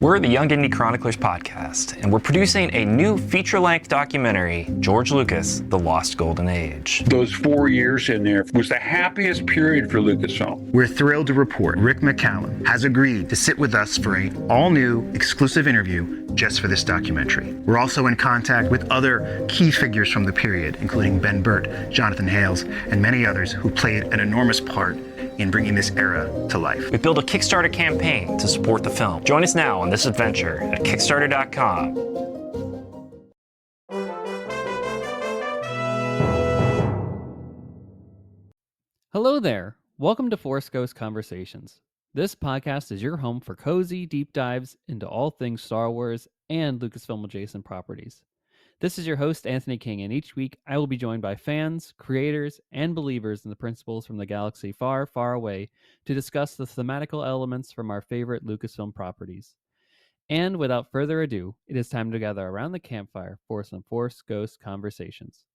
We're the Young Indie Chroniclers podcast, and we're producing a new feature-length documentary, George Lucas, The Lost Golden Age. Those 4 years in there was the happiest period for Lucasfilm. We're thrilled to report Rick McCallum has agreed to sit with us for an all-new exclusive interview just for this documentary. We're also in contact with other key figures from the period, including Ben Burt, Jonathan Hales, and many others who played an enormous part in bringing this era to life. We built a Kickstarter campaign to support the film. Join us now on this adventure at Kickstarter.com. Hello there. Welcome to Force Ghost Conversations. This podcast is your home for cozy deep dives into all things Star Wars and Lucasfilm-adjacent properties. This is your host, Anthony King, and each week I will be joined by fans, creators, and believers in the principles from the galaxy far, far away to discuss the thematical elements from our favorite Lucasfilm properties. And without further ado, it is time to gather around the campfire for some Force Ghost Conversations.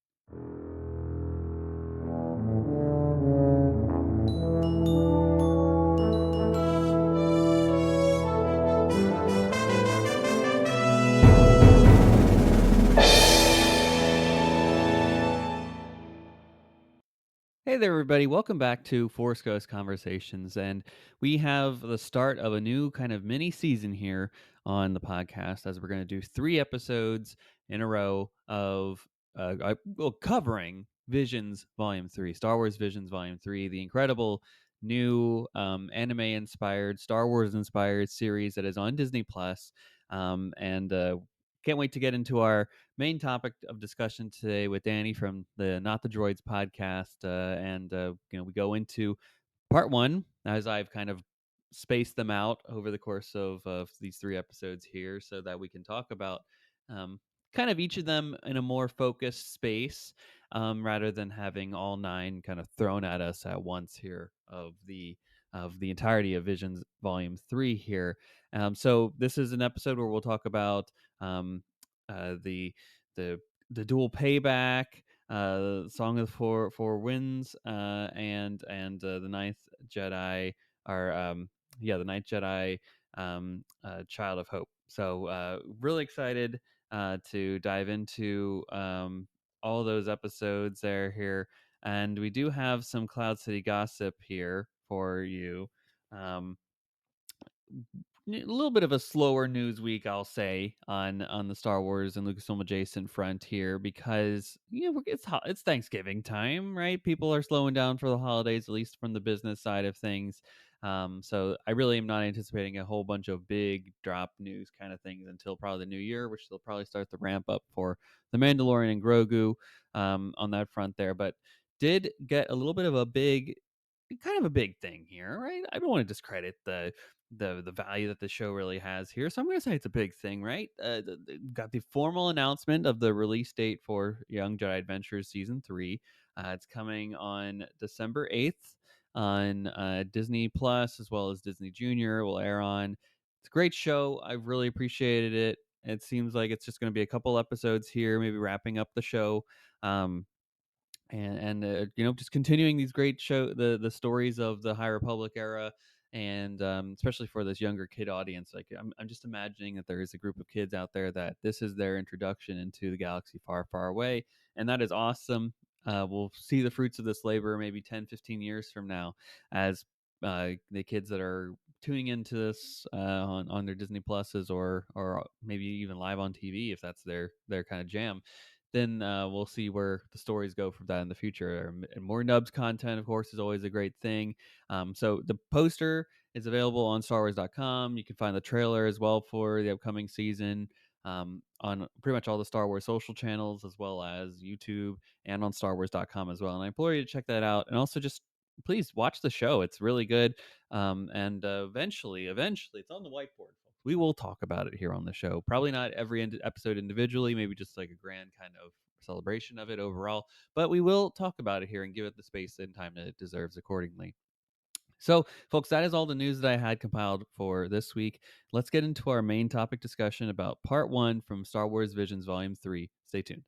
Hey there, everybody. Welcome back to Force Ghost Conversations. And we have the start of a new kind of mini season here on the podcast, as we're going to do 3 episodes in a row of covering Visions Volume 3, Star Wars Visions Volume 3, the incredible new anime-inspired, Star Wars-inspired series that is on Disney+. Can't wait to get into our main topic of discussion today with Dani from the Not the Droids Podcast. We go into part 1, as I've kind of spaced them out over the course of these 3 episodes here, so that we can talk about kind of each of them in a more focused space, rather than having all 9 kind of thrown at us at once here of the entirety of Visions Volume 3 here. So this is an episode where we'll talk about the dual payback, Song of the Four Winds, and the Ninth Jedi, the Ninth Jedi, Child of Hope. So really excited to dive into all those episodes here, and we do have some Cloud City gossip here for you. A little bit of a slower news week, I'll say, on the Star Wars and Lucasfilm adjacent front here, because it's Thanksgiving time, right? People are slowing down for the holidays, at least from the business side of things. So I really am not anticipating a whole bunch of big drop news kind of things until probably the new year, which they'll probably start the ramp up for The Mandalorian and Grogu on that front there. But did get a little bit of a big thing here, right? I don't want to discredit the value that the show really has here, so I'm going to say it's a big thing, right? Got the formal announcement of the release date for Young Jedi Adventures Season 3. It's coming on December 8th on Disney Plus, as well as Disney Junior will air on. It's a great show. I've really appreciated it. It seems like it's just going to be a couple episodes here, maybe wrapping up the show. Just continuing these great the stories of the High Republic era, and especially for this younger kid audience. Like I'm just imagining that there is a group of kids out there that this is their introduction into the galaxy far, far away, and that is awesome. We'll see the fruits of this labor maybe 10, 15 years from now, as the kids that are tuning into this on their Disney Pluses or maybe even live on TV, if that's their kind of jam. Then we'll see where the stories go from that in the future. And more Nubs content, of course, is always a great thing. So the poster is available on StarWars.com. You can find the trailer as well for the upcoming season on pretty much all the Star Wars social channels, as well as YouTube and on StarWars.com as well. And I implore you to check that out. And also just please watch the show. It's really good. Eventually, it's on the whiteboard. We will talk about it here on the show. Probably not every episode individually, maybe just like a grand kind of celebration of it overall. But we will talk about it here and give it the space and time that it deserves accordingly. So, folks, that is all the news that I had compiled for this week. Let's get into our main topic discussion about Part 1 from Star Wars Visions Volume 3. Stay tuned.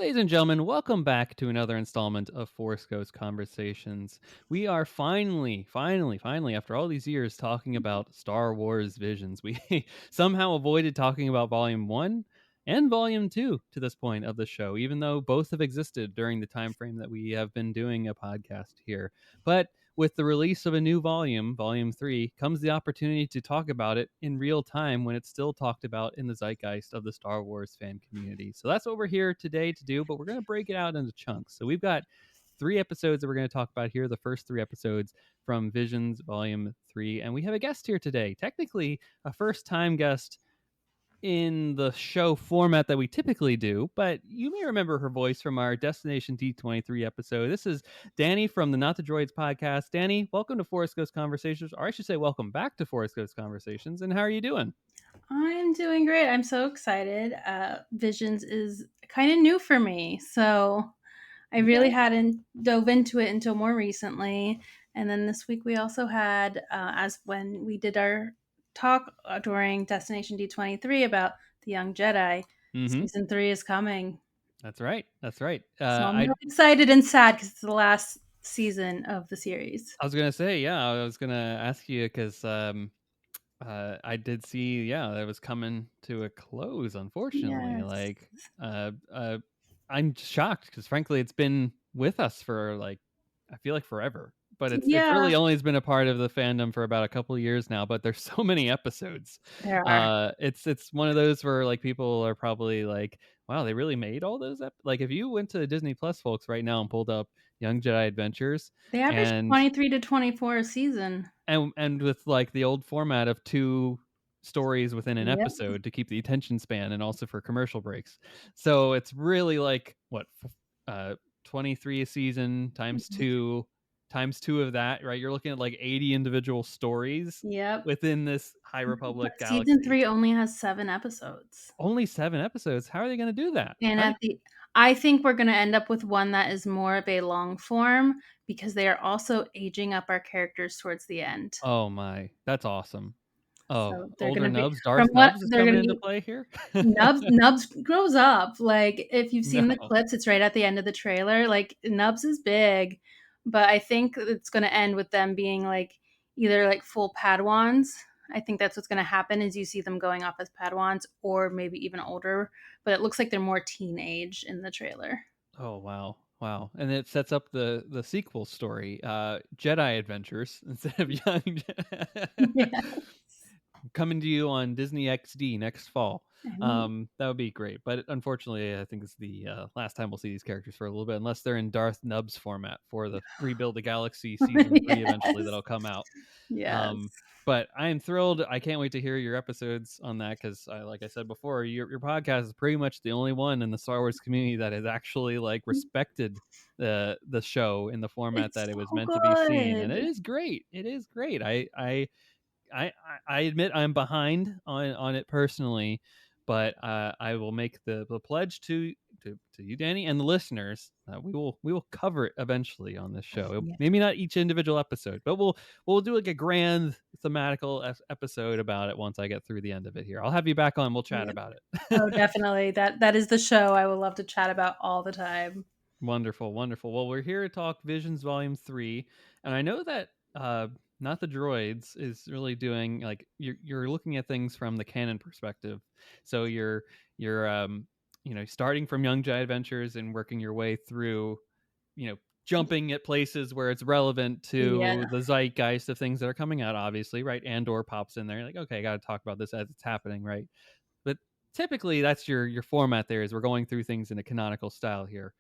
Ladies and gentlemen, welcome back to another installment of Force Ghost Conversations. We are finally, after all these years, talking about Star Wars Visions. We somehow avoided talking about Volume 1 and Volume 2 to this point of the show, even though both have existed during the time frame that we have been doing a podcast here. But with the release of a new volume, Volume 3, comes the opportunity to talk about it in real time when it's still talked about in the zeitgeist of the Star Wars fan community. So that's what we're here today to do, but we're going to break it out into chunks. So we've got 3 episodes that we're going to talk about here, the first 3 episodes from Visions Volume 3. And we have a guest here today, technically a first-time guest in the show format that we typically do, but you may remember her voice from our Destination D23 episode. This is Dani from the Not the Droids Podcast. Dani, welcome to Force Ghost Conversations, or I should say welcome back to Force Ghost Conversations. And how are you doing? I'm doing great. I'm so excited. Visions is kind of new for me, so I really hadn't dove into it until more recently. And then this week we also had, as when we did our talk during Destination D23 about the Young Jedi, season 3 is coming. That's right. That's right. So I'm really excited and sad because it's the last season of the series. I was gonna say, I was gonna ask you because I did see, that was coming to a close. Unfortunately, Yes. I'm shocked because frankly, it's been with us for I feel like forever. But it's Yeah, really only has been a part of the fandom for about a couple of years now. But there's so many episodes. there are. It's one of those where people are probably like, wow, they really made all those if you went to Disney Plus, folks, right now and pulled up Young Jedi Adventures, They average and 23 to 24 a season. and with the old format of 2 stories within an Yep. episode to keep the attention span and also for commercial breaks. So it's really 23 a season times 2 of that, right? You're looking at 80 individual stories Yep. within this High Republic But galaxy. season 3 only has 7 episodes. Only 7 episodes. How are they going to do that? And I think we're going to end up with one that is more of a long form because they are also aging up our characters towards the end. Oh my, that's awesome. Oh, So they're older going to be Nubs, Darth Nubs is coming into play here. Nubs grows up. If you've seen the No. clips, it's right at the end of the trailer. Nubs is big, but I think it's going to end with them being either full Padawans. I think that's what's going to happen is you see them going off as Padawans or maybe even older, but it looks like they're more teenage in the trailer. Oh wow. And it sets up the sequel story, Jedi Adventures instead of Young Yes. coming to you on Disney XD next fall. Mhm. That would be great, but unfortunately I think it's the last time we'll see these characters for a little bit, unless they're in Darth Nubs format for the Rebuild the Galaxy season 3 eventually that'll come out. Yes. But I am thrilled. I can't wait to hear your episodes on that because, like I said before, your podcast is pretty much the only one in the Star Wars community that has actually respected the show in the format It's that it was so meant to be seen, and it good. is great. It is great. I admit I'm behind on it personally, but I will make the pledge to you, Dani, and the listeners. We will cover it eventually on this show. Yeah. Maybe not each individual episode, but we'll do a grand thematical episode about it once I get through the end of it here. I'll have you back on. We'll chat Yeah. about it. Oh, definitely. That is the show I would love to chat about all the time. Wonderful. Well, we're here to talk Visions Volume 3, and I know that Not the Droids is really doing you're looking at things from the canon perspective. So you're starting from Young Jedi Adventures and working your way through, jumping at places where it's relevant Yeah. to the zeitgeist of things that are coming out, obviously, right? Andor pops in there. You're like, okay, I got to talk about this as it's happening, right? But typically that's your format there is we're going through things in a canonical style here.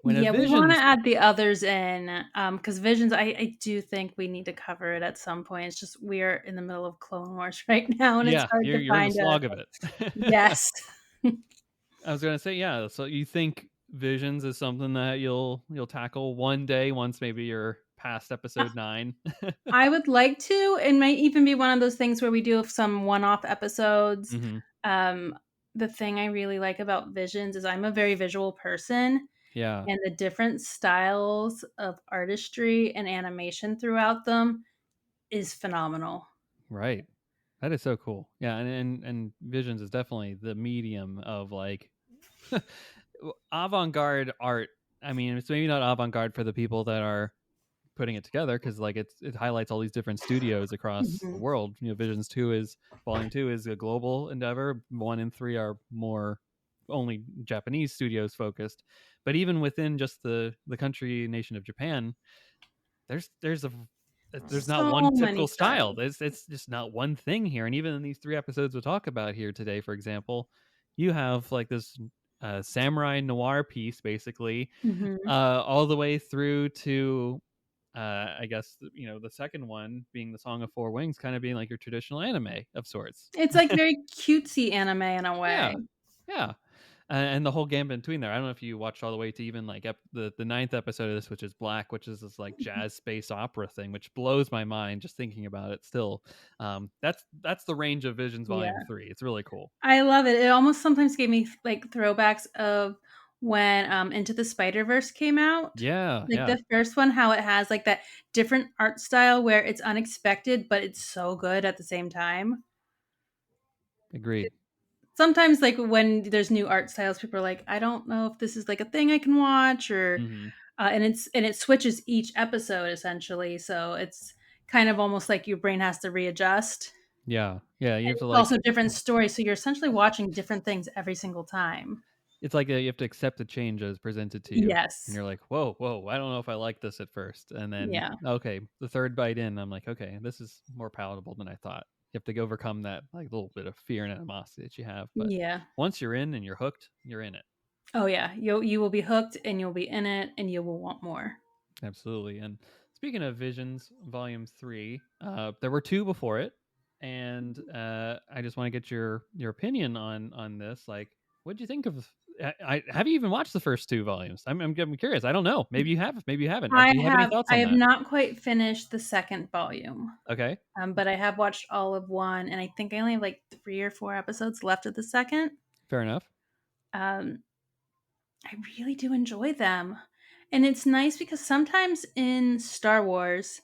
When a Yeah, we want to Visions add the others in because Visions, I do think we need to cover it at some point. It's just we are in the middle of Clone Wars right now, and it's Yeah, hard to you're in the find a slog of it. yes. I was gonna say, yeah. So you think Visions is something that you'll tackle one day once maybe you're past episode 9? I would like to. It might even be one of those things where we do some one-off episodes. Mm-hmm. The thing I really like about Visions is I'm a very visual person, Yeah, and the different styles of artistry and animation throughout them is phenomenal. right. That is so cool. Yeah, and Visions is definitely the medium of avant-garde art. I mean, it's maybe not avant-garde for the people that are putting it together, because like it highlights all these different studios across the world. Visions 2 is Volume 2 is a global endeavor. 1 and 3 are more only Japanese studios focused. But even within just the country nation of Japan, there's not one So many typical style. styles. It's just not one thing here. And even in these 3 episodes we'll talk about here today, for example, you have like this samurai noir piece, basically, all the way through to I guess the second one being the Song of Four Wings, kind of being like your traditional anime of sorts. It's like very cutesy anime in a way. Yeah, yeah. And the whole gambit between there. I don't know if you watched all the way to even like the ninth episode of this, which is Black, which is this like jazz space opera thing, which blows my mind just thinking about it. Still, that's the range of Visions Yeah. Volume 3. It's really cool. I love it. It almost sometimes gave me like throwbacks of when Into the Spider-Verse came out. Yeah, Like yeah. the first one, how it has like that different art style where it's unexpected, but it's so good at the same time. Agreed. Sometimes like when there's new art styles, people are like, I don't know if this is like a thing I can watch, or and it switches each episode essentially. So it's kind of almost like your brain has to readjust. Yeah, yeah. You have to It's like. also different stories, so you're essentially watching different things every single time. It's like you have to accept the change as presented to you. Yes. And you're like, whoa, I don't know if I like this at first. And then, Yeah. okay, the third bite in, I'm like, okay, this is more palatable than I thought. You have to overcome that like little bit of fear and animosity that you have. But Yeah. once you're in and you're hooked, you're in it. Oh yeah. You will be hooked and you'll be in it and you will want more. Absolutely. And speaking of Visions Volume 3, there were 2 before it. And I just want to get your opinion on this. Like, what do you think of? Have you even watched the first 2 volumes? I'm curious. I don't know. Maybe you have. Maybe you haven't. Do you have any thoughts I on have that? not quite finished the second volume. Okay. But I have watched all of 1, and I think I only have like 3 or 4 episodes left of the second. Fair enough. I really do enjoy them. And it's nice because sometimes in Star Wars,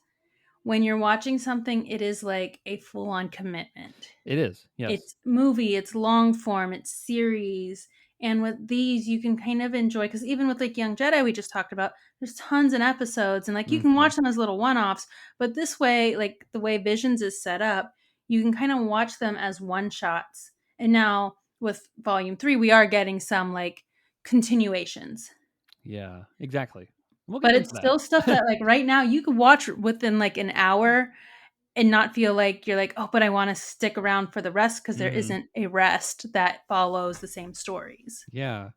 when you're watching something, it is like a full-on commitment. It is. Yes. It's movie, it's long form, it's series. And with these, you can kind of enjoy, because even with like Young Jedi, we just talked about, there's tons of episodes, and like you can watch them as little one-offs. But this way, like the way Visions is set up, you can kind of watch them as one-shots. And now with Volume 3, we are getting some like continuations. Yeah, exactly. We'll get But into it's that. still stuff that like right now you could watch within like an hour and not feel like you're like, oh, but I want to stick around for the rest, because there isn't a rest that follows the same stories. Yeah.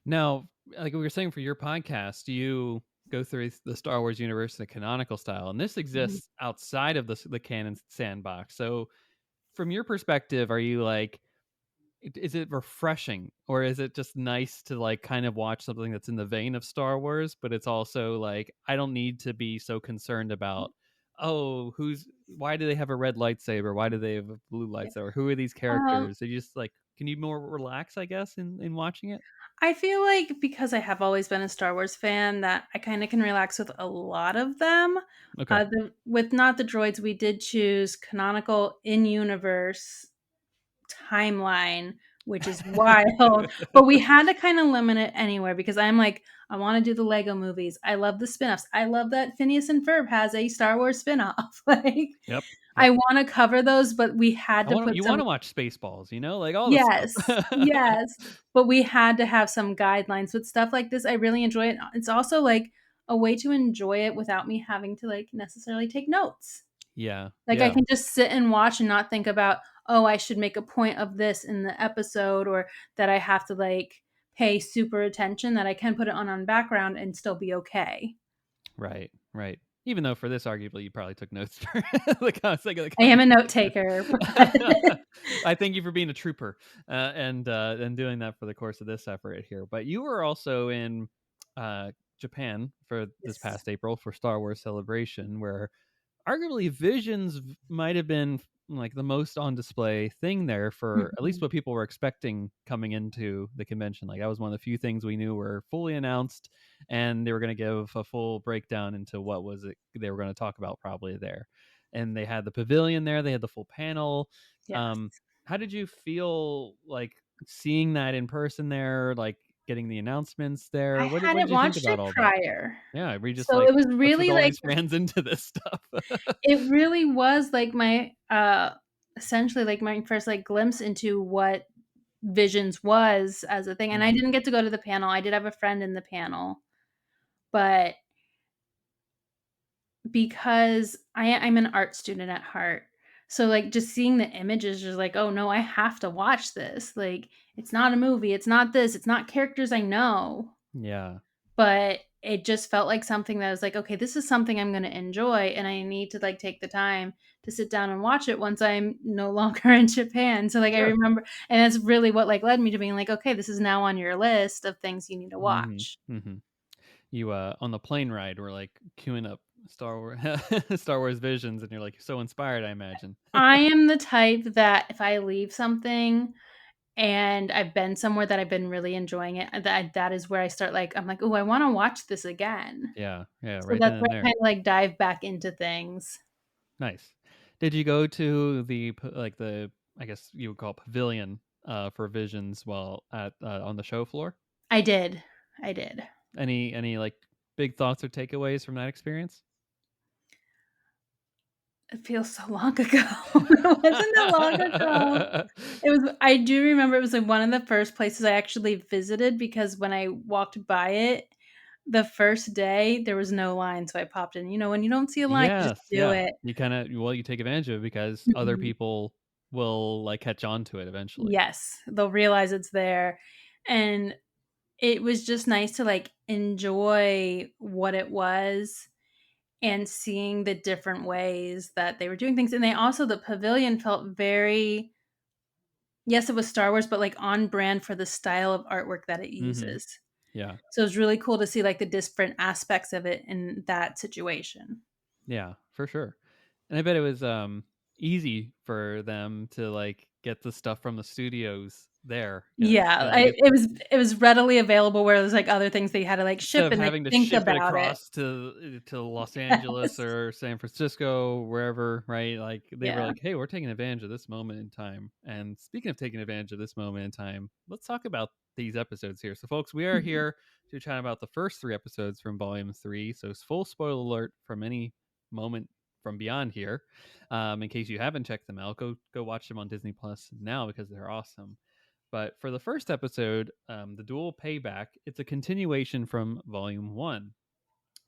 Now, like we were saying for your podcast, you go through the Star Wars universe in a canonical style, and this exists outside of the canon sandbox. So, from your perspective, are you like, is it refreshing, or is it just nice to like kind of watch something that's in the vein of Star Wars, but it's also like, I don't need to be so concerned about, oh, why do they have a red lightsaber? Why do they have a blue lightsaber? Who are these characters? They just like, can you more relax, I guess, in watching it? I feel like because I have always been a Star Wars fan, that I kind of can relax with a lot of them. Okay. With Not the Droids, we did choose canonical in-universe timeline, which is wild. But we had to kind of limit it anywhere, because I'm like, I want to do the Lego movies. I love the spin-offs. I love that Phineas and Ferb has a Star Wars spin-off. Like, Yep. I want to cover those, but we had to put you some. want to watch Spaceballs, like all this Yes, stuff. yes. But we had to have some guidelines with stuff like this. I really enjoy it. It's also like a way to enjoy it without me having to like necessarily take notes. Yeah. Like I can just sit and watch and not think about, oh, I should make a point of this in the episode, or that I have to like pay super attention, that I can put it on background and still be okay. Right. Even though for this, arguably, you probably took notes for the sake of the I am a note taker. I thank you for being a trooper and doing that for the course of this effort here. But you were also in Japan for this past April for Star Wars Celebration, where arguably Visions might have been like the most on display thing there for at least what people were expecting coming into the convention. Like that was one of the few things we knew were fully announced, and they were going to give a full breakdown into what was it they were going to talk about probably there. And they had the pavilion there, they had the full panel. Yes. How did you feel like seeing that in person there, like getting the announcements there? I What did hadn't you think watched about it all that? prior. Yeah, we just So like, it was let's hook really all like these fans into this stuff. it really was like my essentially like my first like glimpse into what Visions was as a thing. And I didn't get to go to the panel. I did have a friend in the panel, but because I'm an art student at heart. So like just seeing the images just like, oh no, I have to watch this. Like it's not a movie, it's not this, it's not characters I know, Yeah. but it just felt like something that was like, okay, this is something I'm going to enjoy and I need to like take the time to sit down and watch it once I'm no longer in Japan. So like I Sure. remember, and that's really what like led me to being like, okay, this is now on your list of things you need to Mm-hmm. watch. Mm-hmm. You on the plane ride were like queuing up Star Wars Star Wars Visions, and you're like so inspired, I imagine. I am the type that if I leave something and I've been somewhere that I've been really enjoying it, that is where I start like I'm like, "Oh, I wanna watch this again." Yeah, yeah, So right then that's and where I there. kinda, like, dive back into things. Nice. Did you go to the like the, I guess you would call it pavilion for Visions while at on the show floor? I did. I did. Any like big thoughts or takeaways from that experience? It feels so long ago. It wasn't that long ago. It was I do remember it was, like, one of the first places I actually visited because when I walked by it, the first day, there was no line, so I popped in. You know, when you don't see a line, you just Yes, do yeah. it. You kind of, well, you take advantage of it because other Mhm. people will like catch on to it eventually. Yes, they'll realize it's there, and it was just nice to, like, enjoy what it was and seeing the different ways that they were doing things, and they also the pavilion felt very yes, it was Star Wars, but, like, on brand for the style of artwork that it Mm-hmm. uses. Yeah. So, it's really cool to see, like, the different aspects of it in that situation. Yeah, for sure. And I bet it was easy for them to like get the stuff from the studios there, Yeah, like it was readily available where there's, like, other things they had to, like, instead ship of and, like, having to think ship it about it. across to Los Angeles Yes. or San Francisco, wherever, right? Like they were Yeah. like, "Hey, we're taking advantage of this moment in time." And speaking of taking advantage of this moment in time, let's talk about these episodes here. So, folks, we are Mhm. here to chat about the first 3 episodes from Volume 3. So, it's full spoiler alert from any moment from beyond here. In case you haven't checked them out, go watch them on Disney Plus now because they're awesome. But for the first episode, the duel payback, it's a continuation from Volume 1.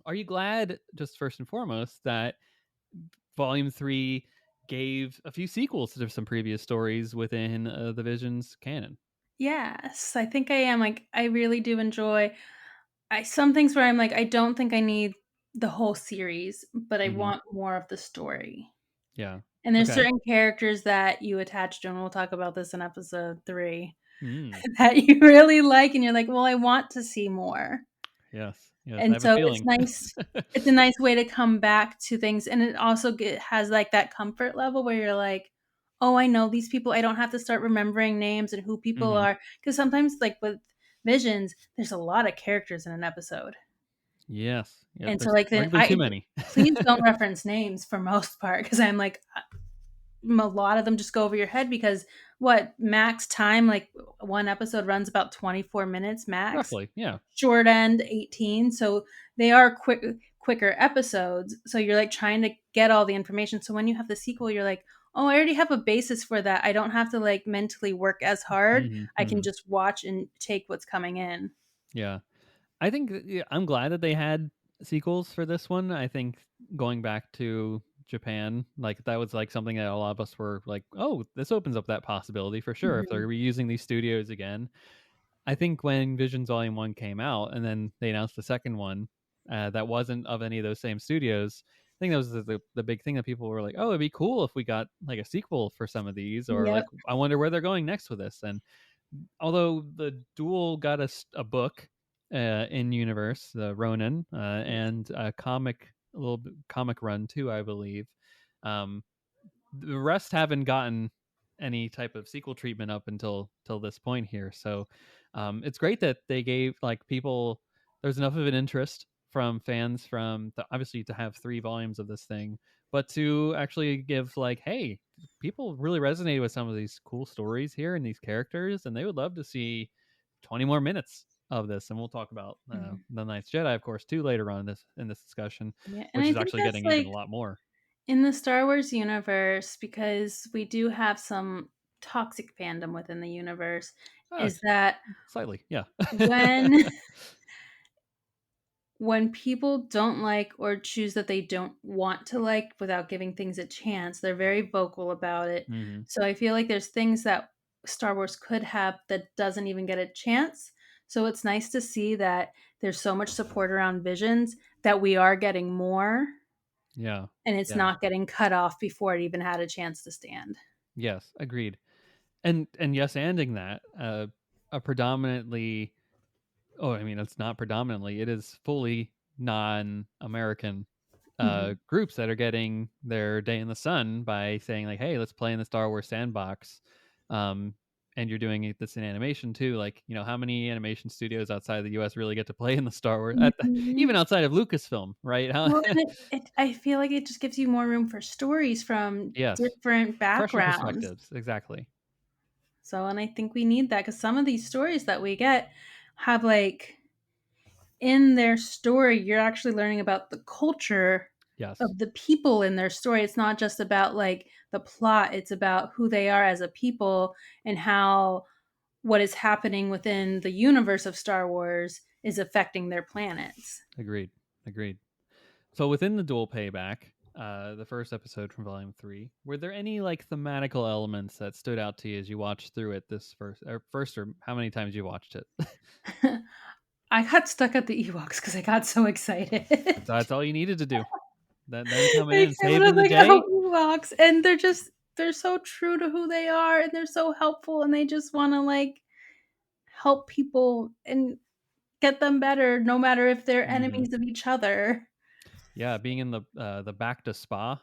Are you glad, just first and foremost, that Volume 3 gave a few sequels to some previous stories within the Visions canon? Yes, I think I am, like, I really do enjoy some things where I'm like, I don't think I need the whole series, but I Hmm. want more of the story. Yeah. And there's Okay. certain characters that you attach to, and we'll talk about this in episode 3, Mm. that you really like, and you're like, "Well, I want to see more." Yes. Yes. I And have a so it's feeling. nice it's a nice way to come back to things, and it also has, like, that comfort level where you're like, "Oh, I know these people, I don't have to start remembering names and who people Hmm. are." Because sometimes, like, with Visions, there's a lot of characters in an episode. Yes. Yep. And so, There's like, then arguably too many. please don't reference names for most part because 'cause I'm like, a lot of them just go over your head because what, max time, like, one episode runs about 24 minutes max, Roughly. Yeah. short end 18, so they are quicker episodes, so you're, like, trying to get all the information, so when you have the sequel, you're like, "Oh, I already have a basis for that, I don't have to, like, mentally work as hard, Hmm. I can Hmm. just watch and take what's coming in." Yeah. I think yeah, I'm glad that they had sequels for this one. I think going back to Japan, like that was like something that a lot of us were like, "Oh, this opens up that possibility for sure if Mhm. they're reusing these studios again." I think when Visions Volume 1 came out and then they announced the second one, that wasn't of any of those same studios. I think that was the big thing that people were like, "Oh, it'd be cool if we got like a sequel for some of these," or Yep. like, "I wonder where they're going next with this." And although the duel got us a book in universe, the Ronin, and a comic run too, I believe. Um, the rest haven't gotten any type of sequel treatment up until till this point here. So it's great that they gave like people. There's enough of an interest from fans from obviously to have 3 volumes of this thing, but to actually give like, hey, people really resonated with some of these cool stories here and these characters, and they would love to see 20 more minutes of this, and we'll talk about Mhm. the Ninth Jedi, of course, too, later on in this discussion, Yeah, and which I is think actually that's getting even a like lot more. in the Star Wars universe, because we do have some toxic fandom within the universe, Oh, is that slightly, yeah. when when people don't like or choose that they don't want to like without giving things a chance, they're very vocal about it. Hmm. So I feel like there's things that Star Wars could have that doesn't even get a chance. So it's nice to see that there's so much support around Visions that we are getting more Yeah, and it's yeah, not getting cut off before it even had a chance to stand. yes, agreed. And yes, ending that, a predominantly, oh, I mean, it's not predominantly, it is fully non-American Mhm. groups that are getting their day in the sun by saying like, "Hey, let's play in the Star Wars sandbox." Um, and you're doing this in animation too. Like, how many animation studios outside of the U.S. really get to play in the Star Wars? Mhm. Even outside of Lucasfilm, right? How? Well, and I feel like it just gives you more room for stories from Yes, different fresher backgrounds. perspectives. Exactly. So, and I think we need that because some of these stories that we get have like in their story, you're actually learning about the culture Yes, of the people in their story. It's not just about like the plot, it's about who they are as a people and how what is happening within the universe of Star Wars is affecting their planets. agreed. Agreed. So within the dual payback, the first episode from Volume 3, were there any like thematical elements that stood out to you as you watched through it this first, or how many times you watched it? I got stuck at the Ewoks because I got so excited. That's all you needed to do. Them coming in Like, and I was saving the like, "Oh, day. Ewoks," and they're so true to who they are, and they're so helpful, and they just wanna, like, help people and get them better no matter if they're Hmm. enemies of each other. Yeah, being in the back to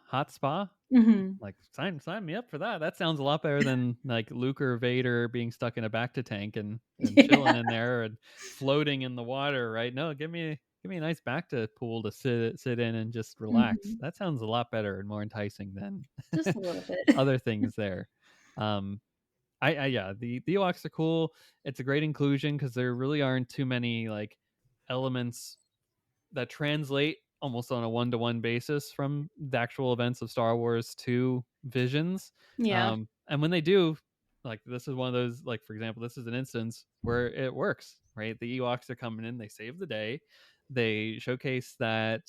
hot spa. Mhm. Like sign me up for that. That sounds a lot better than like Luke or Vader being stuck in a bacta tank and chilling Yeah. in there and floating in the water, right? No, give me a nice bacta pool to sit in and just relax. Mhm. That sounds a lot better and more enticing than Just a little bit. other things there. Um I yeah, the Ewoks are cool. It's a great inclusion because there really aren't too many like elements that translate almost on a one-to-one basis from the actual events of Star Wars to Visions. Yeah. And when they do, like this is one of those, like for example, this is an instance where it works, right? The Ewoks are coming in, they save the day. They showcase that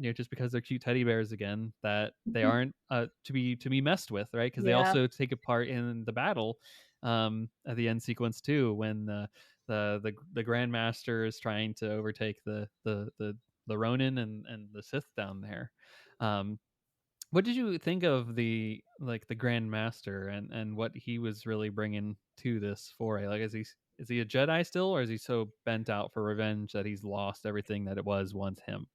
just because they're cute teddy bears again, that they Mhm. aren't to be messed with, right? Because they Yeah. also take a part in the battle at the end sequence too, when the Grandmaster is trying to overtake the Ronin and the Sith down there. Um, what did you think of the Grandmaster and what he was really bringing to this foray? Like, is he a Jedi still, or is he so bent out for revenge that he's lost everything that it was once him?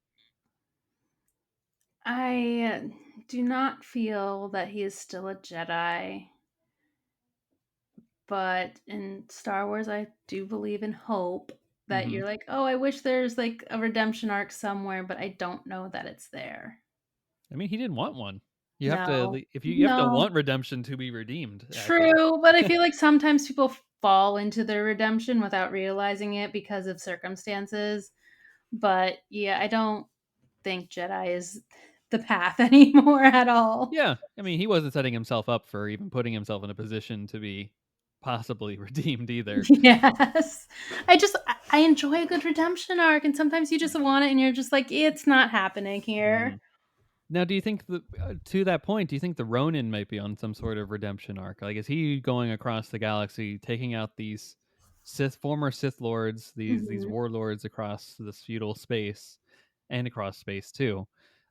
I do not feel that he is still a Jedi, but in Star Wars, I do believe in hope that Hmm. you're like, "Oh, I wish there's, like, a redemption arc somewhere, but I don't know that it's there." I mean, he didn't want one. You have to No. if you have to No. want redemption to be redeemed. Actually, True, but I feel like sometimes people fall into their redemption without realizing it because of circumstances, but, yeah, I don't think Jedi is the path anymore at all. yeah. I mean, he wasn't setting himself up for even putting himself in a position to be possibly redeemed either. Yes. I enjoy a good redemption arc, and sometimes you just want it and you're just like, "It's not happening here." Mhm. Now, do you think to that point, do you think the Ronin might be on some sort of redemption arc? Like, is he going across the galaxy, taking out these former Sith lords, these Mhm. warlords across this feudal space, and across space too?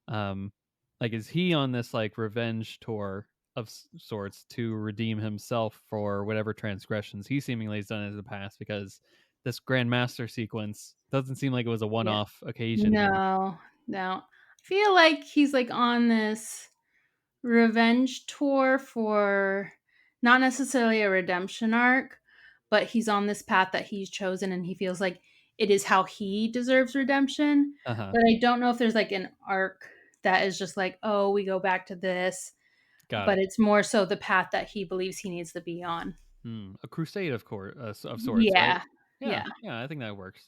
Um, like, is he on this like revenge tour of sorts to redeem himself for whatever transgressions he seemingly has done in the past? Because this Grand Master sequence doesn't seem like it was a Yeah. one-off occasion here. No, no. I feel like he's, like, on this revenge tour for not necessarily a redemption arc, but he's on this path that he's chosen, and he feels like it is how he deserves redemption, Uh huh. but I don't know if there's, like, an arc that is just like, "Oh, we go back to this," Got but it. it's more so the path that he believes he needs to be on. A crusade, of course, of sorts, right? Yeah. Yeah, I think that works.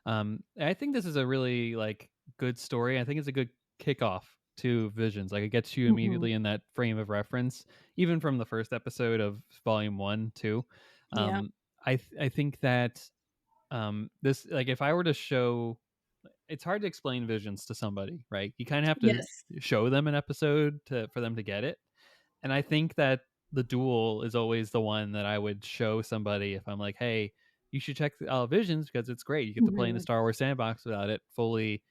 I think this is a really like good story. I think it's a good kickoff to Visions. Like it gets you Mhm. immediately in that frame of reference, even from the first episode of Volume 1 too. Yeah. Um, I think that this, like, if I were to show, it's hard to explain Visions to somebody, right? You kind of have to Yes. show them an episode to for them to get it. And I think that the duel is always the one that I would show somebody if I'm like, hey, you should check Visions because it's great. You get to play in the Mhm. Star Wars sandbox without it fully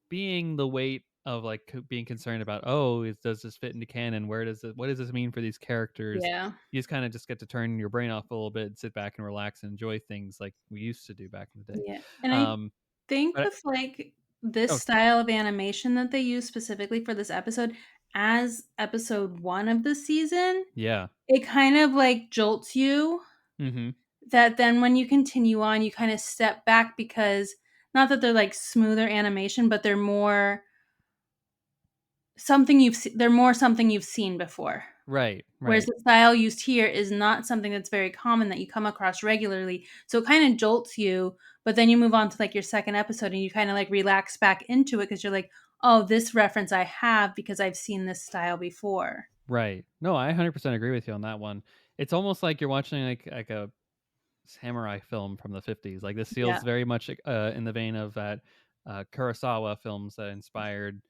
being the weight of like being concerned about, oh, does this fit into canon? Where does it? What does this mean for these characters? Yeah. You just kind of just get to turn your brain off a little bit and sit back and relax and enjoy things like we used to do back in the day. Yeah. And I Um, think but with like this oh style of animation that they use specifically for this episode as episode 1 of the season, yeah, it kind of like jolts you mm-hmm. that then when you continue on, you kind of step back because not that they're like smoother animation, but they're more something you've seen before. Right, Whereas right. the style used here is not something that's very common that you come across regularly. So it kind of jolts you, but then you move on to like your second episode and you kind of like relax back into it because you're like, oh, this reference I have because I've seen this style before. Right. No, I 100% agree with you on that one. It's almost like you're watching like a samurai film from the 50s. Like this Yeah. feels very much in the vein of that Kurosawa films that inspired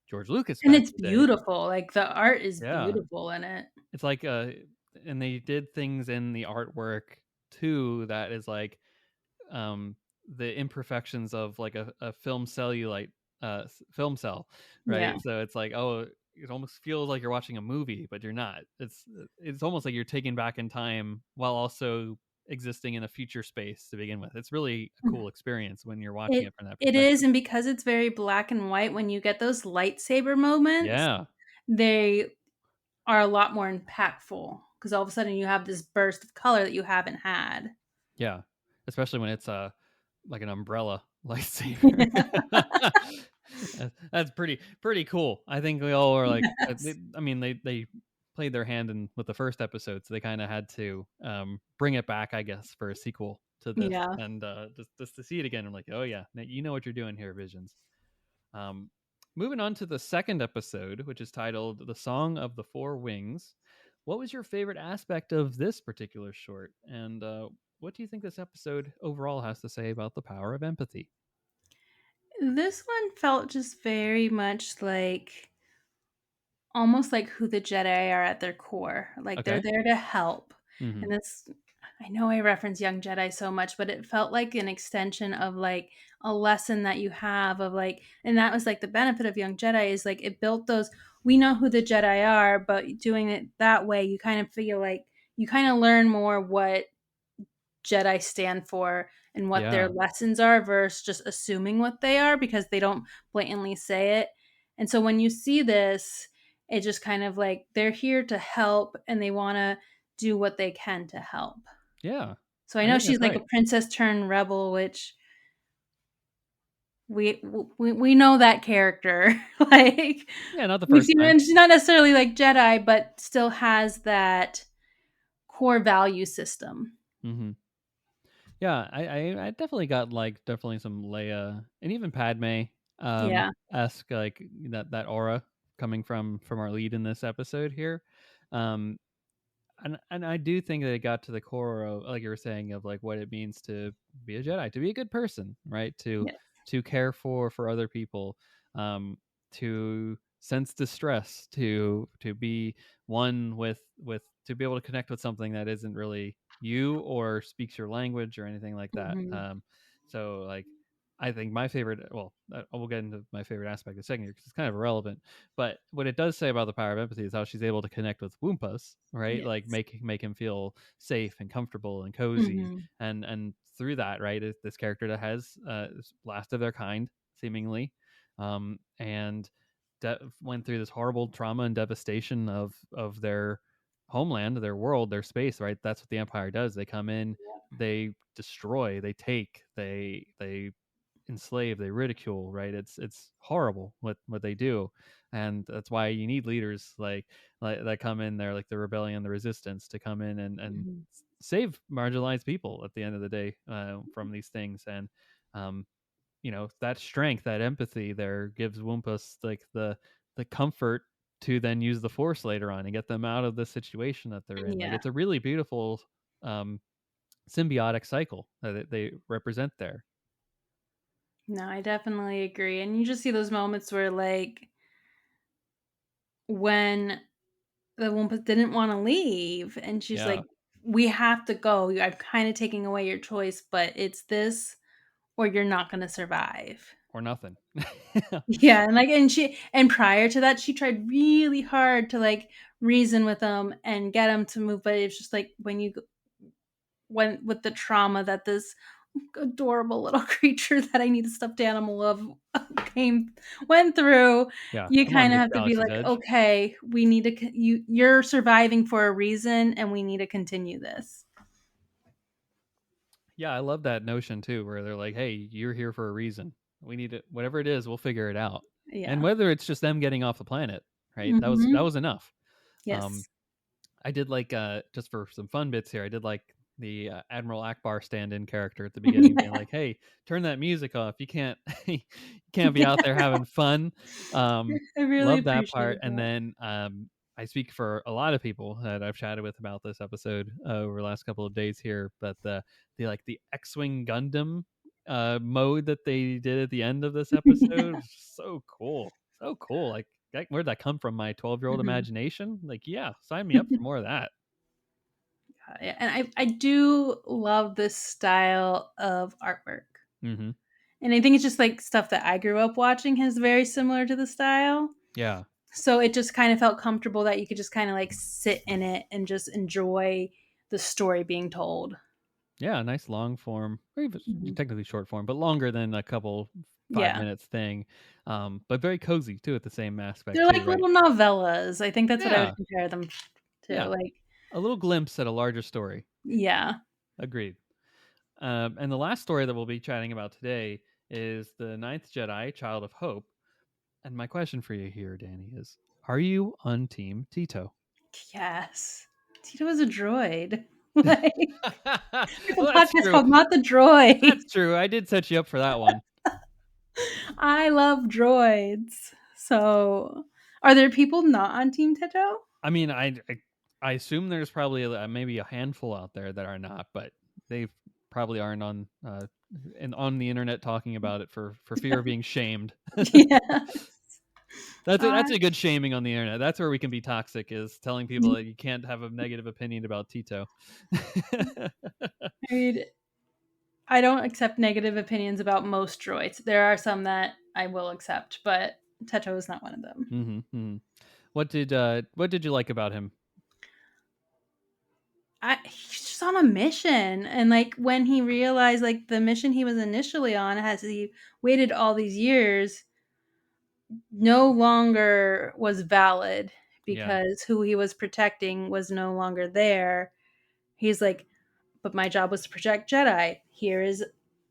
George Lucas And back it's in the day. beautiful. Like the art is Yeah. beautiful in it. It's like and they did things in the artwork too that is like um the imperfections of like a film cellulite film cell, Yeah. right? So it's like, oh, it almost feels like you're watching a movie but you're not. It's almost like you're taken back in time while also existing in a future space to begin with. It's really a cool experience when you're watching It it from that it is, perspective. and because it's very black and white, when you get those lightsaber moments, Yeah, they are a lot more impactful because all of a sudden you have this burst of color that you haven't had. yeah, especially when it's like an umbrella lightsaber. That's pretty cool. I think we all are like, Yes. I mean, they played their hand in with the first episode, so they kind of had to bring it back, I guess, for a sequel to this, Yeah. and just to see it again, I'm like, oh yeah, you know what you're doing here, Visions. Um, moving on to the second episode, which is titled "The Song of the Four Wings." What was your favorite aspect of this particular short, and what do you think this episode overall has to say about the power of empathy? This one felt just very much like almost like who the Jedi are at their core. Like they're Okay. there to help. Mm-hmm. And this I know I reference Young Jedi so much, but it felt like an extension of like a lesson that you have of like and that was like the benefit of Young Jedi is like it built those we know who the Jedi are, but doing it that way you kind of feel like you kind of learn more what Jedi stand for and what their Yeah. lessons are versus just assuming what they are because they don't blatantly say it. And so when you see this, it just kind of like they're here to help and they want to do what they can to help. Yeah. So I I know think that's she's like a right. princess turned rebel, which we know that character. Like Yeah, not the we've first seen her, time. and she's not necessarily like Jedi, but still has that core value system. Mm-hmm. Yeah, I definitely got like definitely some Leia and even Padme Yeah. esque, like that aura coming from our lead in this episode here. Um and I do think that it got to the core of, like you were saying, of like what it means to be a Jedi, to be a good person, right? Yes. To care for other people, to sense distress, to be one with to be able to connect with something that isn't really you or speaks your language or anything like that. Mhm. So like I think my favorite, well, we'll get into my favorite aspect in a second because it's kind of irrelevant. But what it does say about the power of empathy is how she's able to connect with Woompas, right? Like Yes. make him feel safe and comfortable and cozy, Mhm. and through that, right, is this character that has last of their kind, seemingly, and went through this horrible trauma and devastation of their homeland, their world, their space, right? That's what the Empire does. They come in, they destroy, they take, they enslave, they ridicule, right? It's horrible what they do, and that's why you need leaders like that come in there, like the rebellion, the resistance, to come in and Mhm. save marginalized people at the end of the day from these things. And that strength, that empathy there gives Wumpus like the comfort to then use the Force later on and get them out of the situation that they're in. Like, Yeah. it's a really beautiful symbiotic cycle that they represent there. No, I definitely agree. And you just see those moments where, like, when the Wumpas didn't want to leave, and she's Yeah. like, "We have to go. I'm kind of taking away your choice, but it's this, or you're not going to survive." Or nothing. Yeah, and prior to that, she tried really hard to like reason with him and get him to move, but it's just like when with the trauma that this adorable little creature that I need a stuffed animal of went through, Yeah. you Come on, kind of Miss have to be Galaxy's like, Edge. okay, we need to you're surviving for a reason, and we need to continue this. Yeah, I love that notion too, where they're like, "Hey, you're here for a reason. We need it. Whatever it is, we'll figure it out." And Yeah. whether it's just them getting off the planet, right? That Mhm. was enough. Yes. I did like just for some fun bits here. I did like the Admiral Akbar stand-in character at the beginning, being Yeah. like, "Hey, turn that music off. You can't you can't be out there having fun." I really Love that part. appreciated And that. then I speak for a lot of people that I've chatted with about this episode over the last couple of days here, but the X-wing Gundam mode that they did at the end of this episode was so cool. So cool. Like, where'd that come from? My 12-year-old Mhm. imagination? Like, yeah, sign me up for more of that. Yeah, and I do love this style of artwork. Mm-hmm. And I think it's just like stuff that I grew up watching is very similar to the style. Yeah. So it just kind of felt comfortable that you could just kind of like sit in it and just enjoy the story being told. Yeah, nice long form, or even Mhm. technically short form, but longer than a couple 5 Yeah. minutes thing. But very cozy too at the same They're aspect too, like right? little novellas. I think that's what I Yeah. would compare them to. Yeah. Like, A little glimpse at a larger story. yeah. Agreed. And the last story that we'll be chatting about today is the Ninth Jedi, Child of Hope. And my question for you here, Dani, is: are you on Team Tito? Yes. Tito is a droid. Like, there's a Well, that's podcast true. called Not the Droids. That's true. I did set you up for that one. I love droids. So, are there people not on Team Tito? I mean, I assume there's probably maybe a handful out there that are not, but they probably aren't on on the internet talking about it for fear of being shamed. Yeah. That's I a good shaming on the internet. That's where we can be toxic, is telling people that you can't have a negative opinion about Tito. mean, I don't accept negative opinions about most droids. There are some that I will accept, but Teto is not one of them. Mm-hmm. What did you like about him? He's just on a mission, and like when he realized like the mission he was initially on, as he waited all these years, no longer was valid Yeah. because who he was protecting was no longer there. He's like, but my job was to protect Jedi. Here is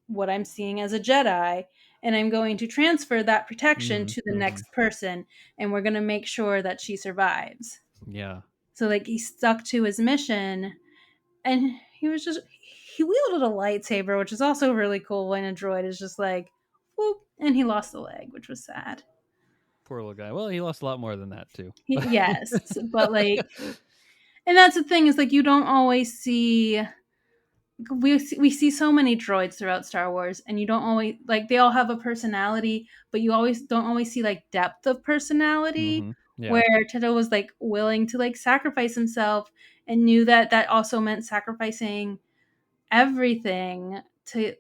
what I'm seeing as a Jedi, and I'm going to transfer that protection to the Mm-hmm. next person, and we're going to make sure that she survives. Yeah. So like he stuck to his mission, and he wielded a lightsaber, which is also really cool when a droid is just like, whoop, and he lost a leg, which was sad. Poor little guy. Well, he lost a lot more than that too. Yes, but like, and that's the thing is like you don't always see we see so many droids throughout Star Wars, and you don't always like they all have a personality, but you always don't always see like depth of personality. Mm-hmm. Yeah. Where Teto was like willing to like sacrifice himself and knew that that also meant sacrificing everything to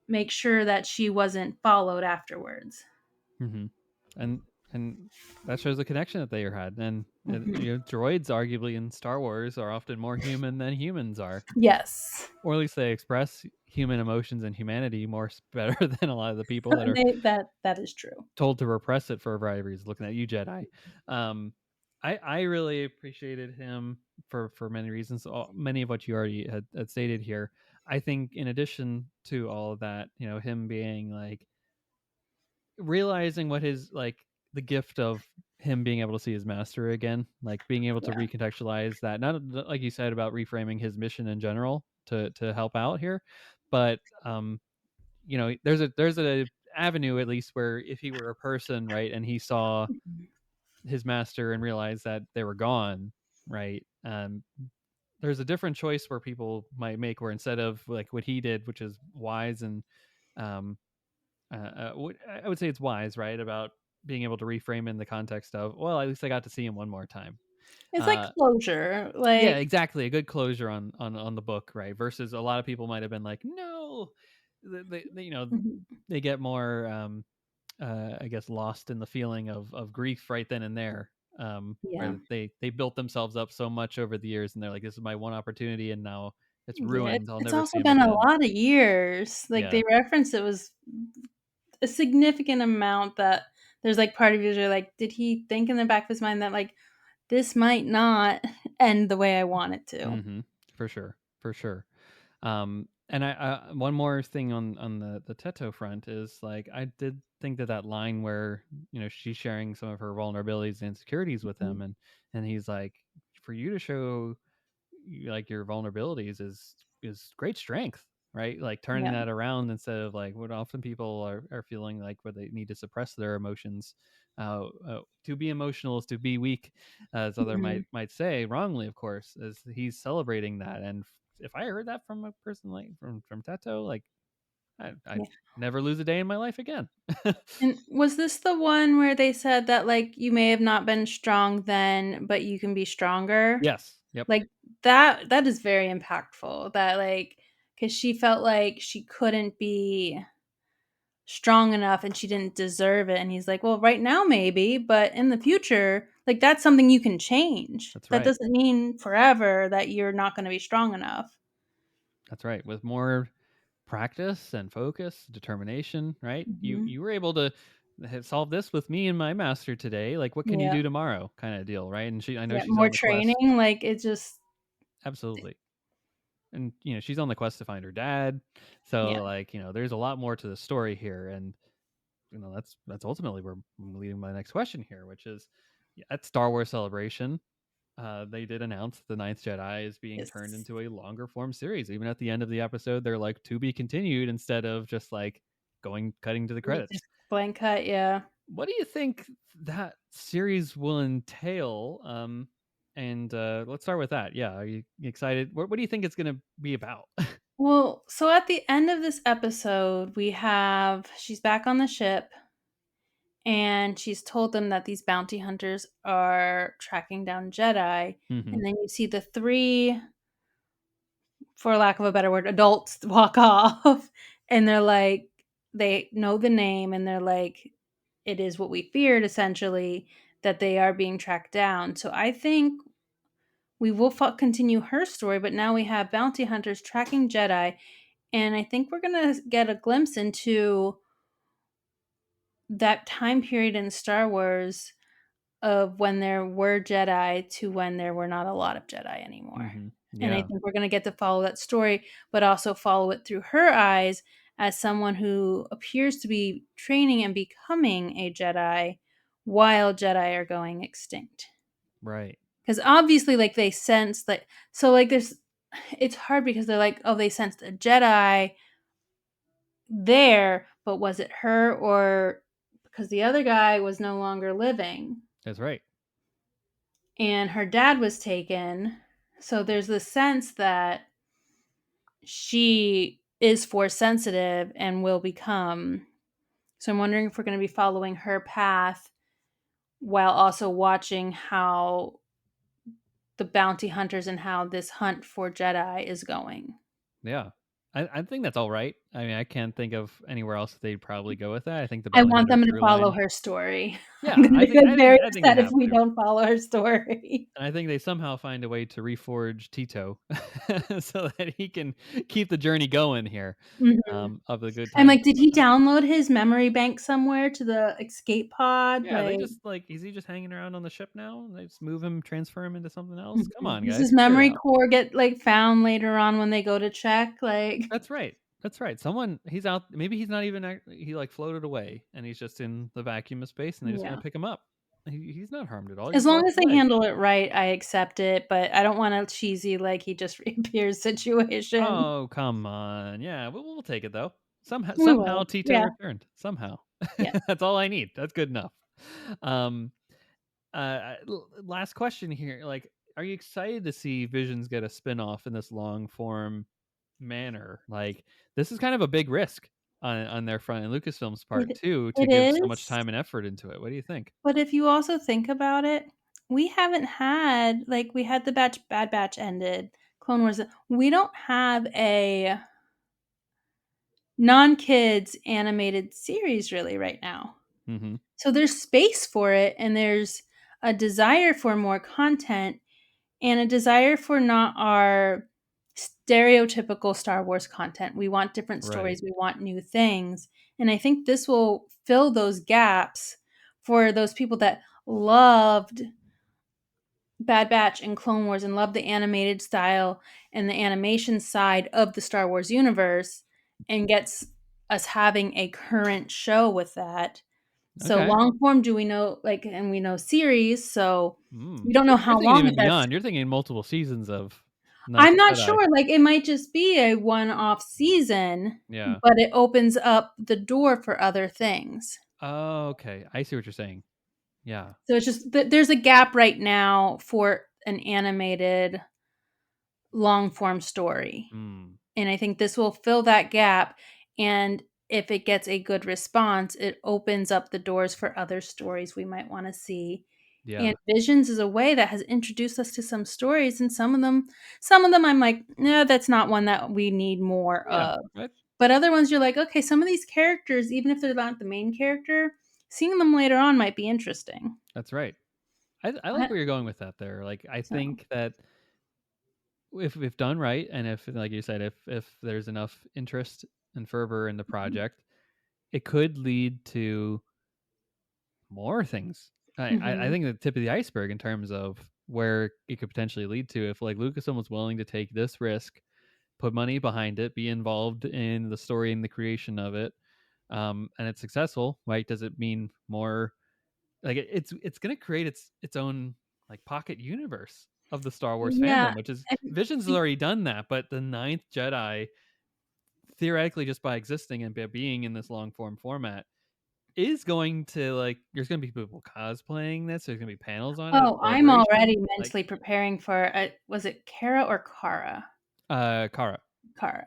make sure that she wasn't followed afterwards. Mm-hmm. And that shows the connection that they had. And Mhm. droids, arguably in Star Wars, are often more human than humans are, Yes, or at least they express human emotions and humanity better than a lot of the people that are that is true. told to repress it for a variety of reasons. Looking at you, Jedi. Um, I really appreciated him for many reasons. Many of what you already had stated here. I think in addition to all of that, him being like realizing what his like the gift of him being able to see his master again, like being able to recontextualize that, not like you said about reframing his mission in general to help out here, but there's a avenue at least where if he were a person, right, and he saw his master and realized that they were gone, right, there's a different choice where people might make, where instead of like what he did, which is wise and um I would say it's wise, right, about being able to reframe in the context of, well, at least I got to see him one more time. It's like closure. Yeah, Like, exactly, a good closure on the book, right? Versus a lot of people might have been like, no, mhm. they get more, I guess, lost in the feeling of grief right then and there, Yeah. where they built themselves up so much over the years, and they're like, this is my one opportunity, and now it's Yeah, ruined. I'll it's never see also him been a again. lot of years. Like, Yeah. they referenced it was a significant amount that there's, like, part of you are like, did he think in the back of his mind that, like, this might not end the way I want it to? Mm-hmm. For sure. For sure. And I one more thing on the Teto front is, like, I did think that line where she's sharing some of her vulnerabilities and insecurities with Mhm. him, and he's like, for you to show like your vulnerabilities is great strength, right? Like turning Yeah. that around instead of like what often people are feeling like, where they need to suppress their emotions. To be emotional is to be weak, as other Mhm. might say wrongly, of course, as he's celebrating that. And if I heard that from a person like from Teto, like I'd Yeah. never lose a day in my life again. And was this the one where they said that, like, you may have not been strong then, but you can be stronger? Yes. Yep. Like, that is very impactful, that, like, because she felt like she couldn't be strong enough and she didn't deserve it, and he's like, "Well, right now maybe, but in the future, like, that's something you can change. That's That right. doesn't mean forever that you're not gonna be strong enough." That's right. With more practice and focus, determination, right? You Mhm. you were able to solve this with me and my master today. Like, what can you Yeah. do tomorrow? Kind of deal, right? And I know Yeah, she's more on the quest. training, like, it just Absolutely. And she's on the quest to find her dad. yeah. So, like, there's a lot more to the story here, and that's ultimately where I'm leading my next question here, which is, at Star Wars Celebration, they did announce the Ninth Jedi is being turned Yes. into a longer form series. Even at the end of the episode, they're like, to be continued, instead of just like cutting to the credits. Just blank cut, yeah. What do you think that series will entail? And let's start with that. Yeah, are you excited? What do you think it's going to be about? Well, so at the end of this episode, she's back on the ship and she's told them that these bounty hunters are tracking down Jedi. Hmm. And then you see the three, for lack of a better word, adults walk off and they're like, they know the name and they're like, it is what we feared, essentially, that they are being tracked down. So I think we will continue her story, but now we have bounty hunters tracking Jedi. And I think we're going to get a glimpse into that time period in Star Wars of when there were Jedi to when there were not a lot of Jedi anymore. Hmm. And I Yeah. think we're going to get to follow that story, but also follow it through her eyes as someone who appears to be training and becoming a Jedi while Jedi are going extinct. Right. Because obviously, like, they sense that. So, like, it's hard because they're like, oh, they sensed a Jedi there, but was it her, or because the other guy was no longer living That's right. and her dad was taken? So there's this sense that she is force sensitive and will become. So I'm wondering if we're going to be following her path while also watching how the bounty hunters and how this hunt for Jedi is going. Yeah. I think that's all right. I mean, I can't think of anywhere else that they'd probably go with that. I think the I bounty want hunter them to through follow line. her story. I'm Yeah, going to be like very I think they upset if have we to. don't follow her story. And I think they somehow find a way to reforge Tito so that he can keep the journey going here, Mhm. of the good I'm times like, with did he them. download his memory bank somewhere to the escape pod? Yeah, they Like, just like, is he just hanging around on the ship now? They just move him, transfer him into something else? Come mhm. on, Does guys, his figure it memory out. core get, like, found later on when they go to check? Like, That's right. That's right. He's out. Maybe he's not even. He like floated away, and he's just in the vacuum of space, and they're just gonna yeah. pick him up. He's not harmed at all. He As just long lost as a they leg. handle it right, I accept it, but I don't want a cheesy, like, he just reappears situation. Oh, come on. Yeah, we'll take it though. We Somehow will. Tito Yeah. returned. Somehow. Yeah. That's all I need. That's good enough. Um last question here. Like, are you excited to see Visions get a spin-off in this long form manner? Like, this is kind of a big risk on their front and Lucasfilm's part It too, to it give so much is, time and effort into it. What do you think? but if you also think about it, we haven't had like, we had the Bad Batch ended, Clone Wars we don't have a non-kids animated series really right now. Mm-hmm. So there's space for it, and there's a desire for more content and a desire for not our stereotypical Star Wars content. We want different Right. stories, we want new things. And I think this will fill those gaps for those people that loved Bad Batch and Clone Wars and loved the animated style and the animation side of the Star Wars universe, and gets us having a current show with that. So Okay. long form, do we know, like, and we know series, so we don't So know you're how thinking long even that's. beyond. You're thinking multiple seasons of Not I'm the not Jedi. sure, like, it might just be a one-off season, Yeah. but it opens up the door for other things. Oh, okay. I see what you're saying. Yeah. So it's just that there's a gap right now for an animated long form story. Mm. And I think this will fill that gap. And if it gets a good response, it opens up the doors for other stories we might want to see. Yeah. And Visions is a way that has introduced us to some stories, and some of them I'm like, no, that's not one that we need more Yeah. of. Right. But other ones you're like, okay, some of these characters, even if they're not the main character, seeing them later on might be interesting. That's right. I like I- where you're going with that there. Like, I So think that if done right, and if, like you said, if there's enough interest and fervor in the project, it could lead to more things. I mhm. think the tip of the iceberg in terms of where it could potentially lead to, if like Lucasfilm was willing to take this risk, put money behind it, be involved in the story and the creation of it, and it's successful, right? Does it mean more? Like, it's going to create its own like pocket universe of the Star Wars Yeah. fandom, which is and Visions has be- already done that, but the Ninth Jedi, theoretically, just by existing and by being in this long form format, is going to, like, there's going to be people cosplaying this. There's going to be panels on it at Oh, I'm already Celebration. Like, mentally preparing for was it Kara or Kara? Kara. Kara.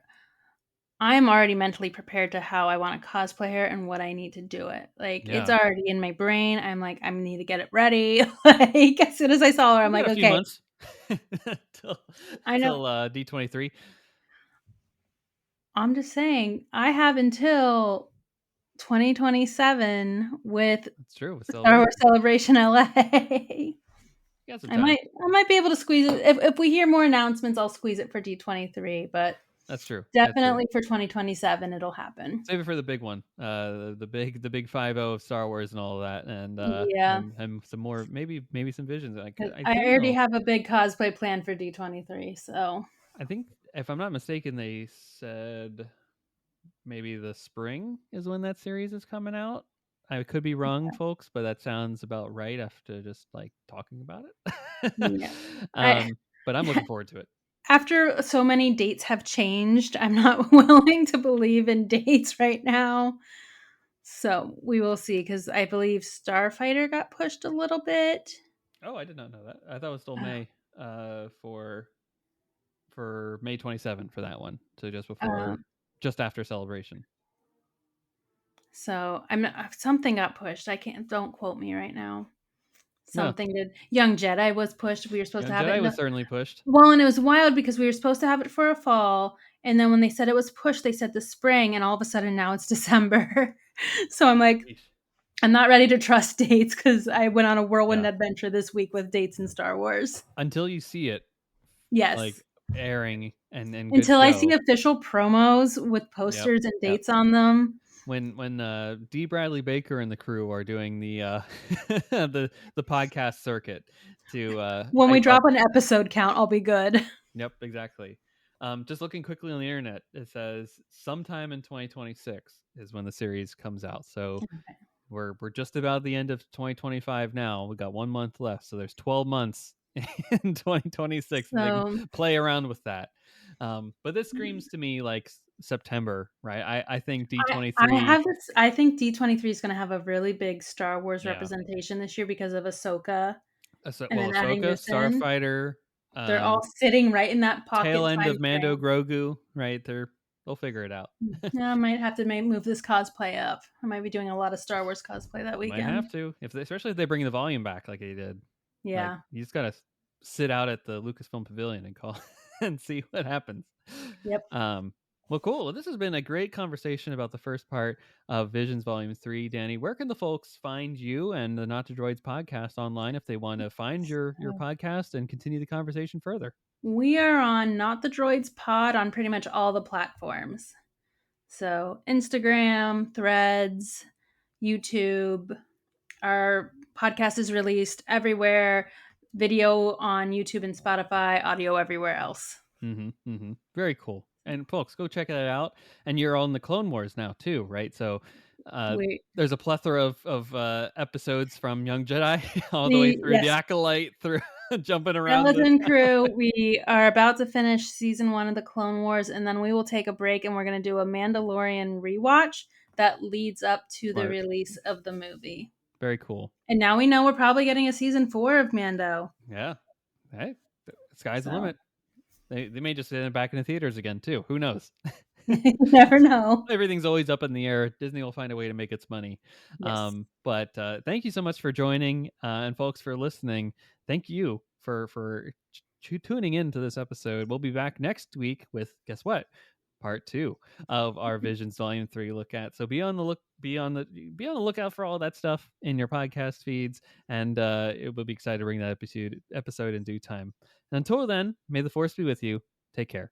I'm already mentally prepared to how I want to cosplay her and what I need to do it. Like, it's Yeah, already in my brain. I'm like, I need to get it ready. Like, as soon as I saw her, I'm we like, got a few okay, months till I know. D23. I'm just saying, I have until 2027 with That's true. With Star Wars Celebration, Celebration LA. you got some I time. might I might be able to squeeze it. If we hear more announcements, I'll squeeze it for D23, but That's true. That's true. definitely for 2027 it'll happen. Save it for the big one, the big 50 of Star Wars and all of that, and Yeah, and some more, maybe some visions. 'cause I I do already know. have a big cosplay plan for D23, so I think, if I'm not mistaken, they said maybe the spring is when that series is coming out. I could be wrong, folks, but that sounds about right after just like talking about it. yeah. I But I'm looking forward to it. after so many dates have changed, I'm not willing to believe in dates right now. So, we will see, because I believe Starfighter got pushed a little bit. Oh, I did not know that. I thought it was still Uh, May, for May 27 for that one. So um, just after Celebration. so I'm something got pushed. I can't. Don't quote me right now. No, Something did. Young Jedi was pushed. We were supposed to Young have it Jedi in was the certainly pushed. well, and it was wild because we were supposed to have it for a fall, and then when they said it was pushed, they said the spring, and all of a sudden now it's December. So I'm like, Yeesh. I'm not ready to trust dates, because I went on a whirlwind Yeah. adventure this week with dates in Star Wars. Until you see it, like, Yes. airing and good Until I see show. official promos with Yep. posters and Yep. dates on them. When D. Bradley Baker and the crew are doing the the podcast circuit to When we hype up. drop an episode count, I'll be good. Yep, exactly. Just looking quickly on the internet, it says sometime in 2026 is when the series comes out. So we're just about the end of 2025 now. We got 1 month left, so there's 12 months in 2026 that they So can play around with that. But this screams to me like September, right? I think D23. I have this. I think D23 is going to have a really big Star Wars Yeah. representation this year because of Ahsoka. And Well, then adding Ahsoka, this in, Starfighter, they're all sitting right in that pocket tail end time of Mando frame. Grogu, right? They'll figure it out. Yeah, I might have to move this cosplay up. I might be doing a lot of Star Wars cosplay that weekend. Might have to, especially if they bring the volume back like they did. Yeah. Like, you just gotta sit out at the Lucasfilm Pavilion and call and see what happens. Yep. Well, cool. Well, this has been a great conversation about the first part of Visions Volume 3. Dani, where can the folks find you and the Not the Droids podcast online if they want to find your podcast and continue the conversation further? We are on Not the Droids Pod on pretty much all the platforms. So Instagram, Threads, YouTube. Our podcast is released everywhere. Video on YouTube and Spotify, audio everywhere else. Very cool. And folks, go check it out. And you're on the Clone Wars now too, right? So there's a plethora of episodes from Young Jedi all the way through the Acolyte, through jumping around. Skeleton Crew. We are about to finish season 1 of the Clone Wars, and then we will take a break and we're going to do a Mandalorian rewatch that leads up to the release of the movie. Very cool. And now we know we're probably getting a season 4 of Mando. Yeah. Hey, sky's the limit. They may just end it back in the theaters again too. Who knows? You never know. Everything's always up in the air. Disney will find a way to make its money. Yes. But thank you so much for joining, and folks for listening. Thank you for tuning in to this episode. We'll be back next week with, guess what? Part 2 of our Visions Volume 3 look at. So be on the lookout for all that stuff in your podcast feeds, and it will be excited to bring that episode in due time. And until then, may the Force be with you. Take care.